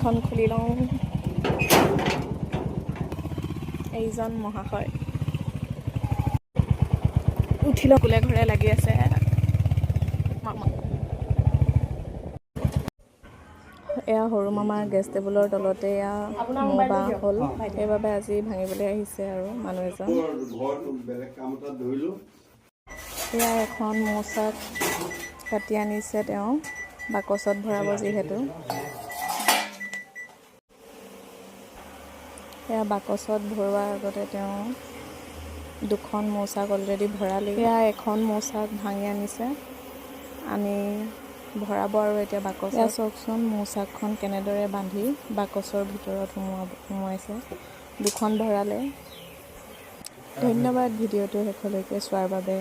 গেটখন খুলি লওঁ। এইজন মহাশয় উঠি লওঁ, কোলে ঘৰে লাগি আছে। এয়া সৰু মামাৰ গেছ টেবুলৰ তলতে এয়া মৌ বাঁহ হ'ল, সেইবাবে আজি ভাঙিবলৈ আহিছে আৰু মানুহ এজন। এয়া এখন মৌচাক কাটি আনিছে তেওঁ, বাকচত ভৰাব যিহেতু। এয়া বাকচত ভৰোৱাৰ আগতে তেওঁ দুখন মৌচাক অলৰেডি ভৰালে। এয়া এখন মৌচাক ভাঙি আনিছে, আনি ভৰাব আৰু এতিয়া বাকচ। এয়া চাওকচোন মৌচাকখন কেনেদৰে বান্ধি বাকচৰ ভিতৰত সোমোৱাইছে। দুখন ভৰালে। ধন্যবাদ ভিডিঅ'টো শেষলৈকে চোৱাৰ বাবে।